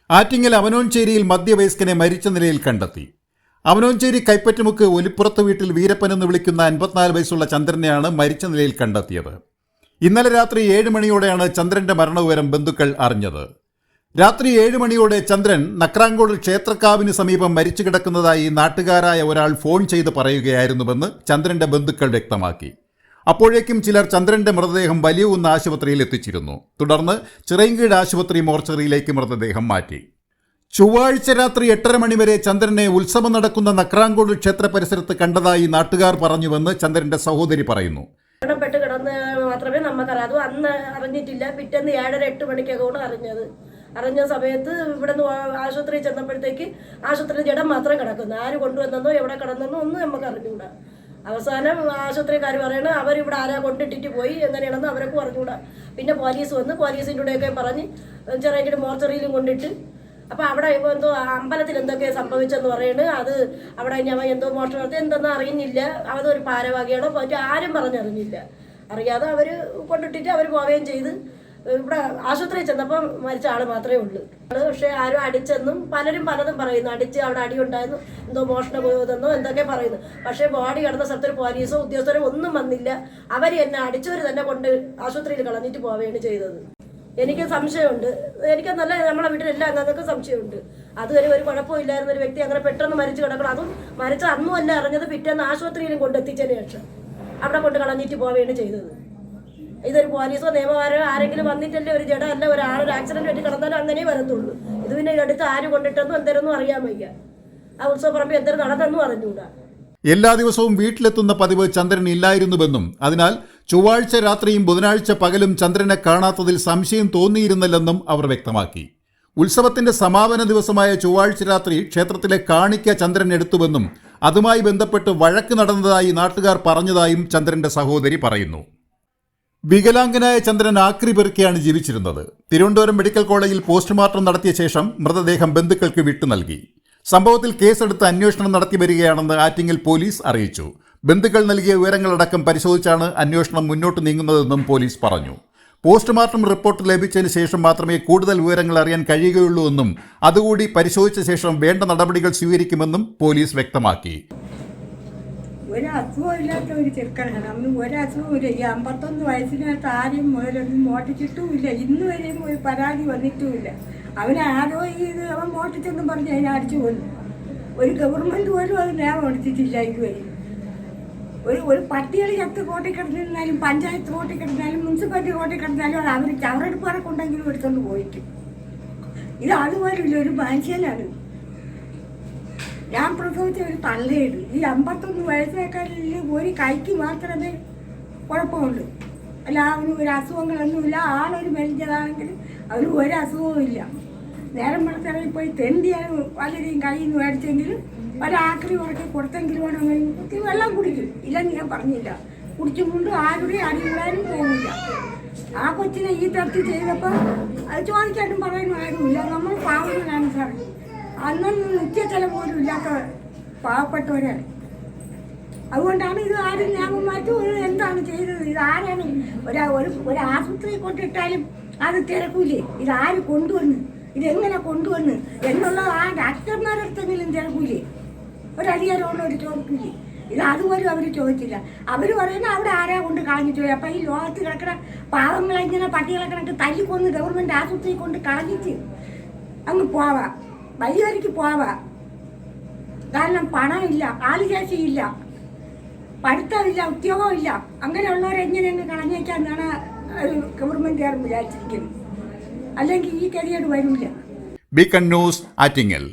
ആറ്റിങ്ങൽ അവനോഞ്ചേരിയിൽ മധ്യവയസ്കനെ മരിച്ച നിലയിൽ കണ്ടെത്തി. അവനോഞ്ചേരി കൈപ്പറ്റുമുക്ക് ഒലിപ്പുറത്ത് വീട്ടിൽ വീരപ്പൻ എന്ന് വിളിക്കുന്ന 54 വയസ്സുള്ള ചന്ദ്രനെയാണ് മരിച്ച നിലയിൽ കണ്ടെത്തിയത്. ഇന്നലെ രാത്രി 7 മണിയോടെയാണ് ചന്ദ്രന്റെ മരണവിവരം ബന്ധുക്കൾ അറിഞ്ഞത്. രാത്രി 7 മണിയോടെ ചന്ദ്രൻ നക്രാങ്കോട് ക്ഷേത്രക്കാവിന് സമീപം മരിച്ചു കിടക്കുന്നതായി നാട്ടുകാരായ ഒരാൾ ഫോൺ ചെയ്ത് പറയുകയായിരുന്നുവെന്ന് ചന്ദ്രന്റെ ബന്ധുക്കൾ വ്യക്തമാക്കി. അപ്പോഴേക്കും ചിലർ ചന്ദ്രന്റെ മൃതദേഹം വലിയകുന്ന് ആശുപത്രിയിൽ എത്തിച്ചിരുന്നു. തുടർന്ന് ചിറയൻകീഴ് ആശുപത്രി മോർച്ചറിയിലേക്ക് മൃതദേഹം മാറ്റി. ചൊവ്വാഴ്ച രാത്രി 8:30 മണിവരെ ചന്ദ്രനെ ഉത്സവം നടക്കുന്ന നക്രാങ്കോട് ക്ഷേത്ര പരിസരത്ത് കണ്ടതായി നാട്ടുകാർ പറഞ്ഞുവെന്ന് ചന്ദ്രന്റെ സഹോദരി പറയുന്നു. മരണപ്പെട്ട് കിടന്ന് മാത്രമേ നമുക്കറിയാം. അത് അന്ന് അറിഞ്ഞിട്ടില്ല. പിറ്റേന്ന് 7:30-8 മണിക്കൊക്കെ അറിഞ്ഞ സമയത്ത് ഇവിടുന്ന് ആശുപത്രിയിൽ ചെന്നപ്പോഴത്തേക്ക് ആശുപത്രിയിൽ ജഡം മാത്രം കിടക്കുന്നു. ആര് കൊണ്ടുവന്നെന്നോ എവിടെ കിടന്നെന്നോ ഒന്നും നമുക്ക് അറിഞ്ഞുകൂടാ. അവസാനം ആശുപത്രിക്കാർ പറയണ അവരിവിടെ ആരാ കൊണ്ടിട്ടിട്ട് പോയി എങ്ങനെയാണെന്ന് അവരൊക്കെ അറിഞ്ഞുകൂടാ. പിന്നെ പോലീസ് വന്ന് പോലീസിൻ്റെ കൂടെയൊക്കെ പറഞ്ഞ് ചെറിയ മോർച്ചറിയിലും കൊണ്ടിട്ട് അപ്പോൾ അവിടെ എന്തോ അമ്പലത്തിൽ എന്തൊക്കെ സംഭവിച്ചെന്ന് പറയുന്നത്. അത് അവിടെ ഞാൻ എന്തോ മോഷണം നടത്തി എന്തെന്ന് അറിയുന്നില്ല. അതൊരു പാരവാകിയാണോ പറ്റും ആരും പറഞ്ഞറിഞ്ഞില്ല. അറിയാതെ അവർ കൊണ്ടിട്ടിട്ട് അവർ പോവുകയും ചെയ്ത് ഇവിടെ ആശുപത്രിയിൽ ചെന്നപ്പോൾ മരിച്ച ആൾ മാത്രമേ ഉള്ളൂ. പക്ഷേ ആരും അടിച്ചെന്നും പലരും പലതും പറയുന്നു. അടിച്ച് അവിടെ അടിയുണ്ടായിരുന്നു, എന്തോ മോഷണം പോയതെന്നോ എന്തൊക്കെ പറയുന്നു. പക്ഷേ ബോഡി കിടന്ന സ്ഥലത്ത് ഒരു പോലീസോ ഉദ്യോഗസ്ഥരോ ഒന്നും വന്നില്ല. അവർ എന്നെ അടിച്ചവർ തന്നെ കൊണ്ട് ആശുപത്രിയിൽ കളഞ്ഞിട്ട് പോവുകയാണ് ചെയ്തത്. എനിക്ക് സംശയമുണ്ട്. എനിക്ക് നല്ല നമ്മളെ വീട്ടിലെല്ലാം അംഗങ്ങൾക്ക് സംശയമുണ്ട്. അതുവരെ ഒരു കുഴപ്പമില്ലായിരുന്ന ഒരു വ്യക്തി അങ്ങനെ പെട്ടെന്ന് മരിച്ചു കിടക്കണം. അതും മരിച്ച അന്നും അല്ല അറിഞ്ഞത്, പിറ്റേന്ന് ആശുപത്രിയിലും കൊണ്ടെത്തിച്ചതിന് ശേഷം അവിടെ കൊണ്ട് കളഞ്ഞിട്ട് പോവുകയാണ് ചെയ്തത്. ഇതൊരു പോലീസോ നിയമകാരോ ആരെങ്കിലും വന്നിട്ടല്ലേ ഒരു ജഡം അല്ല ഒരാളൊരു ആക്സിഡന്റ് പറ്റി കിടന്നാലും അങ്ങനെ വരത്തുള്ളൂ. ഇത് പിന്നെ എടുത്ത് ആര് കൊണ്ടിട്ടെന്നും എന്തേരൊന്നും അറിയാൻ വയ്യ. ആ ഉത്സവപ്പറമ്പ് എന്തേരം നടന്നെന്നും അറിഞ്ഞൂടാ. എല്ലാ ദിവസവും വീട്ടിലെത്തുന്ന പതിവ് ചന്ദ്രൻ ഇല്ലായിരുന്നുവെന്നും അതിനാൽ ചൊവ്വാഴ്ച രാത്രിയും ബുധനാഴ്ച പകലും ചന്ദ്രനെ കാണാത്തതിൽ സംശയം തോന്നിയിരുന്നില്ലെന്നും അവർ വ്യക്തമാക്കി. ഉത്സവത്തിന്റെ സമാപന ദിവസമായ ചൊവ്വാഴ്ച രാത്രി ക്ഷേത്രത്തിലെ കാണിക്ക ചന്ദ്രൻ എടുത്തുവെന്നും അതുമായി ബന്ധപ്പെട്ട് വഴക്ക് നടന്നതായി നാട്ടുകാർ പറഞ്ഞതായും ചന്ദ്രന്റെ സഹോദരി പറയുന്നു. വികലാംഗനായ ചന്ദ്രൻ ആക്രി പെറുക്കിയാണ് ജീവിച്ചിരുന്നത്. തിരുവനന്തപുരം മെഡിക്കൽ കോളേജിൽ പോസ്റ്റ്മോർട്ടം നടത്തിയ ശേഷം മൃതദേഹം ബന്ധുക്കൾക്ക് വിട്ടു നൽകി. സംഭവത്തിൽ കേസെടുത്ത് അന്വേഷണം നടത്തി വരികയാണെന്ന് ആറ്റിങ്ങൽ പോലീസ് അറിയിച്ചു. ബന്ധുക്കൾ നൽകിയ വിവരങ്ങളടക്കം പരിശോധിച്ചാണ് അന്വേഷണം മുന്നോട്ട് നീങ്ങുന്നതെന്നും പോലീസ് പറഞ്ഞു. പോസ്റ്റ്മോർട്ടം റിപ്പോർട്ട് ലഭിച്ചതിന് ശേഷം മാത്രമേ കൂടുതൽ വിവരങ്ങൾ അറിയാൻ കഴിയുകയുള്ളൂ എന്നും അതുകൂടി പരിശോധിച്ച ശേഷം വേണ്ട നടപടികൾ സ്വീകരിക്കുമെന്നും പോലീസ് വ്യക്തമാക്കി. ഒരു അസുഖമില്ലാത്ത ഒരു ചെറുക്കനാണ്. അവന് ഒരസുഖമില്ല. ഈ 51 വയസ്സിനകത്ത് ആരെയും മുതലൊന്നും മോട്ടിച്ചിട്ടുമില്ല. ഇന്ന് വരെയും ഒരു പരാതി വന്നിട്ടുമില്ല. അവനെ ആരോ അവൻ മോട്ടിച്ചെന്നും പറഞ്ഞ് അതിനെ അടിച്ചു കൊന്നു. ഒരു ഗവൺമെൻറ് പോലും അത് നിയമം എടുത്തിട്ടില്ല ഇതുവരെ. ഒരു പട്ടികൾ ചത്ത് കോട്ടിക്കിടന്നിരുന്നാലും പഞ്ചായത്ത് കോട്ടിക്കിടന്നാലും മുനിസിപ്പാലിറ്റി കോട്ടിക്കിടന്നാലും അത് അവർ ചവറെടുപ്പാറൊക്കെ ഉണ്ടെങ്കിലും എടുത്തുകൊണ്ട് പോയിട്ട്. ഇത് അതുപോലില്ല, ഒരു മനുഷ്യനാണ്. ഞാൻ പ്രസവിച്ച ഒരു തള്ളയുണ്ട്. ഈ 51 വയസ്സേക്കാളിൽ ഒരു കൈക്ക് മാത്രമേ കുഴപ്പമുള്ളൂ. അല്ല അവന് ഒരു അസുഖങ്ങളൊന്നുമില്ല. ആളൊരു മെലിഞ്ഞതാണെങ്കിൽ അവന് ഒരു അസുഖവും ഇല്ല. നേരം വെളുത്തിറങ്ങി പോയി തെണ്ടിയാണ് പലരെയും കയ്യിൽ നിന്ന് മേടിച്ചെങ്കിലും ഒരാക്രി ഉറക്കി കൊടുത്തെങ്കിലും അങ്ങനെ വെള്ളം കുടിക്കും. ഇല്ലെന്ന് ഞാൻ പറഞ്ഞില്ല. കുടിച്ചുകൊണ്ട് ആരുടെയും അടിയിടാനും പോകില്ല. ആ കൊച്ചിനെ ഈ തട്ടി ചെയ്തപ്പോൾ അത് ചോദിക്കാനും പറയാനും ആരുമില്ല. നമ്മൾ പാവങ്ങളാണ് സാർ. അന്നൊന്നും നിത്യച്ചെലവ് പോലും ഇല്ലാത്ത പാവപ്പെട്ടവരാണ്. അതുകൊണ്ടാണ് ഇത് ആരും നിയമം മാറ്റി എന്താണ് ചെയ്തത്. ഇത് ആരാണ് ഒരു ആശുപത്രിയിൽ കൊണ്ടിട്ടാലും അത് തിരക്കൂലേ. ഇതാര് കൊണ്ടുവന്ന്, ഇതെങ്ങനെ കൊണ്ടുവന്ന് എന്നുള്ളത് ആ ഡാക്ടർമാരടുത്തെങ്കിലും തിരക്കൂലേ. ഒരധികാരമുള്ള ഒരു ചോദിക്കില്ലേ. ഇത് അതുപോലും അവർ ചോദിച്ചില്ല. അവർ പറയുന്നത് അവിടെ ആരാ കൊണ്ട് കളഞ്ഞിട്ട് പോയി. അപ്പം ഈ ലോകത്ത് കിടക്കുന്ന പാവങ്ങളെ ഇങ്ങനെ പട്ടികളെ കണക്ക് തല്ലിക്കൊന്ന് ഗവൺമെൻറ് ആശുപത്രിയിൽ കൊണ്ട് കളഞ്ഞിട്ട് അങ്ങ് പോവാം, വലിയവർക്ക് പോവാം. കാരണം പണമില്ല, ആളുശേഷിയില്ല, പഠിത്തമില്ല, ഉദ്യോഗമില്ല. അങ്ങനെയുള്ളവരെങ്ങനെ അങ്ങ് കളഞ്ഞേക്കാന്നാണ് ഗവൺമെൻറ്റുകാർ വിചാരിച്ചിരിക്കുന്നത്. അല്ലെങ്കിൽ ഈ കരിയർ വരില്ല. Beacon news, Attingal.